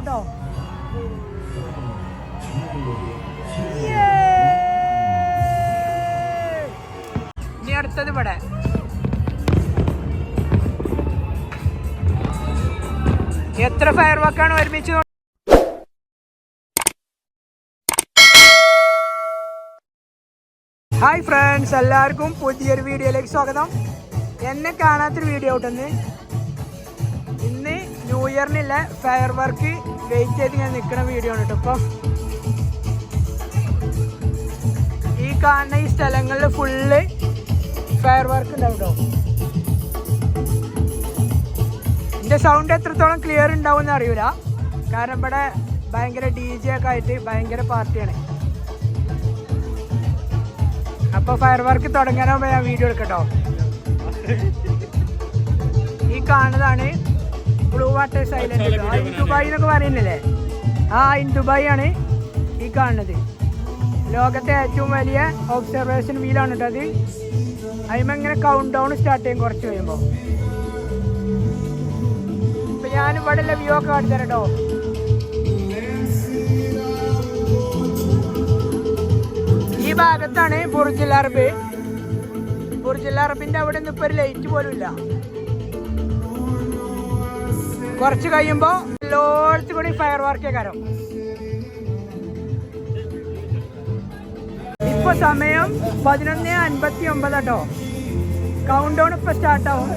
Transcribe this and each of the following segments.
കേട്ടോ. ഇനി അടുത്തത് ഇവിടെ എത്ര ഫയർ വർക്കാണ് ഒരുമിച്ച്. ഹായ് ഫ്രണ്ട്സ്, എല്ലാവർക്കും പുതിയൊരു വീഡിയോയിലേക്ക് സ്വാഗതം. എന്നെ കാണാത്തൊരു വീഡിയോ ഔട്ടെന്ന്. ഇന്ന് ന്യൂ ഇയറിനുള്ള ഫയർ വർക്ക് വെയിറ്റ് ചെയ്ത് ഞാൻ നിൽക്കുന്ന വീഡിയോ ആണ് കേട്ടോ. ഇപ്പോൾ ഈ കാണുന്ന ഈ സ്ഥലങ്ങളിൽ ഫുള്ള് ഫയർ വർക്ക് ഉണ്ടാവും കേട്ടോ. എൻ്റെ സൗണ്ട് എത്രത്തോളം ക്ലിയർ ഉണ്ടാവുമെന്ന് അറിയില്ല, കാരണം ഇവിടെ ഭയങ്കര DJ ഒക്കെ ആയിട്ട് ഭയങ്കര പാർട്ടിയാണ്. അപ്പോൾ ഫയർ വർക്ക് തുടങ്ങാനാകുമ്പോൾ ഞാൻ വീഡിയോ എടുക്കട്ടോ. ഈ കാണുന്നതാണ് blue Water silent. In Dubai എന്നൊക്കെ പറയുന്നില്ലേ, ഇൻ ദുബായ് ആണ് ഈ കാണുന്നത്. ലോകത്തെ ഏറ്റവും വലിയ ഒബ്സർവേഷൻ വീലാണ് കേട്ടോ അത്. അതിന് ഇങ്ങനെ കൗണ്ട് ഡൗൺ സ്റ്റാർട്ട് ചെയ്യും കുറച്ച് കഴിയുമ്പോൾ. ഇപ്പം ഞാനിവിടെ ഉള്ള വ്യൂ ഒക്കെ കാണിച്ചു തരാം കേട്ടോ. ഈ ഭാഗത്താണ് ബുർജുൽ അറബ്. ബുർജുൽ അറബിന്റെ അവിടെ ഒന്നും ഇപ്പൊ ഒരു ലൈറ്റ് പോലും ഇല്ല. കുറച്ച് കഴിയുമ്പോ എല്ലായിടത്തും കൂടി ഫയർ വർക്ക് കാരം. ഇപ്പൊ സമയം 11:59 കേട്ടോ. കൗണ്ട് ഡൗൺ ഇപ്പൊ സ്റ്റാർട്ടാവും.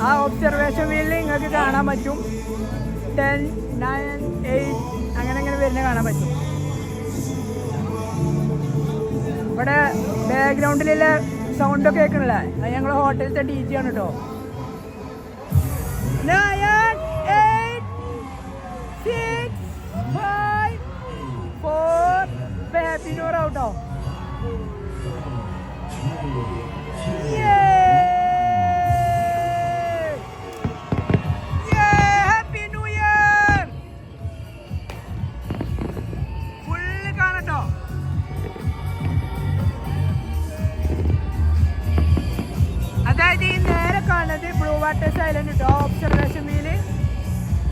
ആ ഒബ്സർവേഷൻ വീലിൽ നിങ്ങൾക്ക് കാണാൻ പറ്റും 10, 9, 8 അങ്ങനെ വരുന്ന കാണാൻ പറ്റും. ഇവിടെ ബാക്ക്ഗ്രൗണ്ടിലുള്ള സൗണ്ടൊക്കെ കേൾക്കണില്ലേ, അത് ഞങ്ങളെ ഹോട്ടലിലത്തെ DJ ആണ് കേട്ടോ. 9, 8, 6, 5, 4 ഹാപ്പി ന്യൂ ഇയർ ആവട്ടോ. ഹാപ്പി ന്യൂ ഇയർ ഫുള്ള് കാണട്ടോ. അതായത് ഈ നേരെ കാണുന്നത് ബ്ലൂ വാട്ടർ സൈലന്റ് കേട്ടോ, ഒബ്സർവേഷൻ വീല്.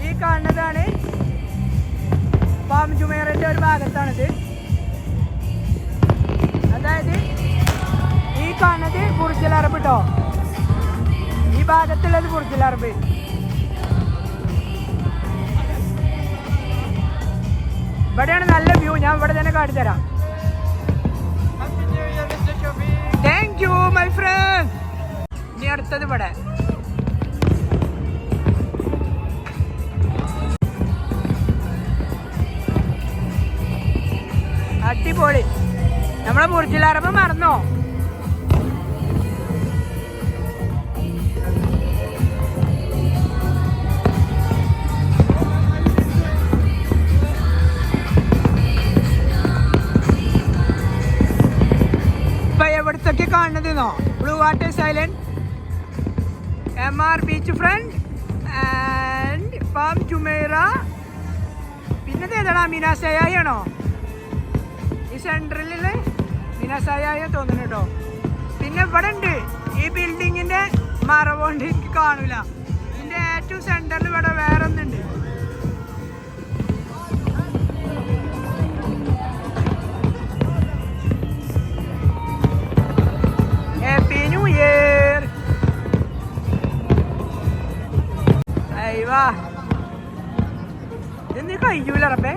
ഈ കാണുന്നതാണ് പാം ജുമൈറന്റെ ഒരു ഭാഗത്താണിത്. അതായത് ഈ കാണുന്നത് ബുർജുൽ അറബ് കേട്ടോ. ഈ ഭാഗത്തുള്ളത് ബുർജുൽ അറബ്. ഇവിടെയാണ് നല്ല വ്യൂ. ഞാൻ ഇവിടെ തന്നെ കാണിച്ചുതരാം. Thank you my friend. ഇനി അടുത്തത് ഇവിടെ അടിപൊളി. നമ്മളെ ബുർജുൽ അറബ് മറന്നോ? ഇപ്പൊ എവിടത്തൊക്കെ കാണുന്നതെന്നോ? Blue Water Island, MR beach front and Palm Jumeirah. പിന്നെ ഏതാടാ, മിനാസയായി ആണോ? ഈ സെൻട്രലിൽ മിനാസയായി തോന്നുന്നു കേട്ടോ. പിന്നെ ഇവിടെ ഉണ്ട് ഈ ബിൽഡിങ്ങിന്റെ മറവുകൊണ്ട് എനിക്ക് കാണൂല. ഇതിന്റെ ഏറ്റവും സെന്ററിൽ ഇവിടെ വേറെ ഒന്നുണ്ട്. Happy new year. അയ്യവാ, ഇതെന്ത് കഴിയൂല റബ്ബേ.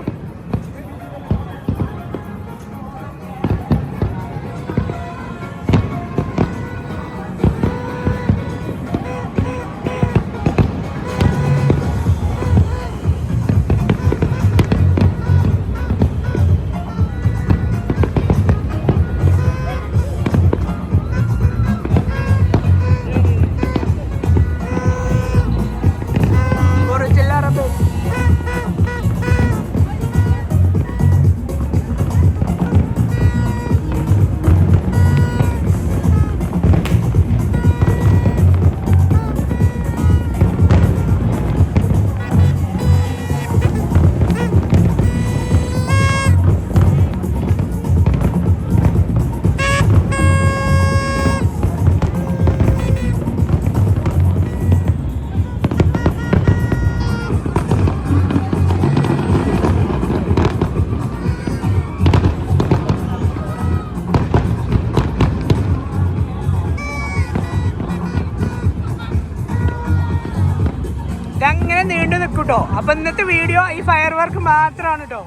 ഇതങ്ങനെ നീണ്ടു നിൽക്കും കേട്ടോ. അപ്പൊ ഇന്നത്തെ വീഡിയോ ഈ ഫയർ വർക്ക് മാത്രമാണ് കേട്ടോ,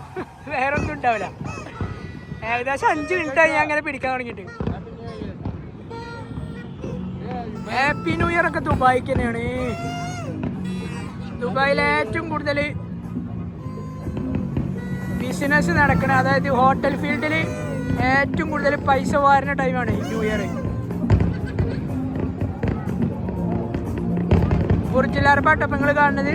വേറെ ഒന്നും ഉണ്ടാവില്ല. ഏകദേശം 5 മിനിറ്റായി ഞാൻ അങ്ങനെ പിടിക്കാൻ തുടങ്ങിയിട്ട്. ഹാപ്പി ന്യൂ ഇയർ ഒക്കെ ദുബായിക്ക് തന്നെയാണ്. ദുബായിൽ ഏറ്റവും കൂടുതൽ ബിസിനസ് നടക്കണ, അതായത് ഹോട്ടൽ ഫീൽഡിൽ ഏറ്റവും കൂടുതൽ പൈസ വാരുന്ന ടൈമാണ് ന്യൂ ഇയർ. ബുർജുൽ അറബാട്ടോ ഇപ്പം നിങ്ങൾ കാണുന്നത്.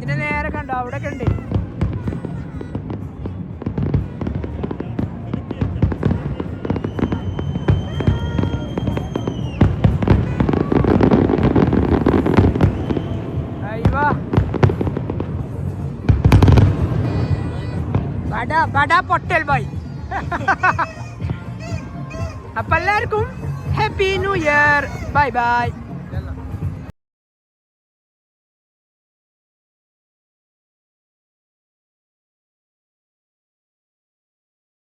ഇതിന് നേരെ കണ്ടോ, അവിടെ ഒക്കെ ഉണ്ട്. ബടാ പൊട്ടൽ ബോയ്. അപ്പൊ എല്ലാവർക്കും happy new year. Bye bye.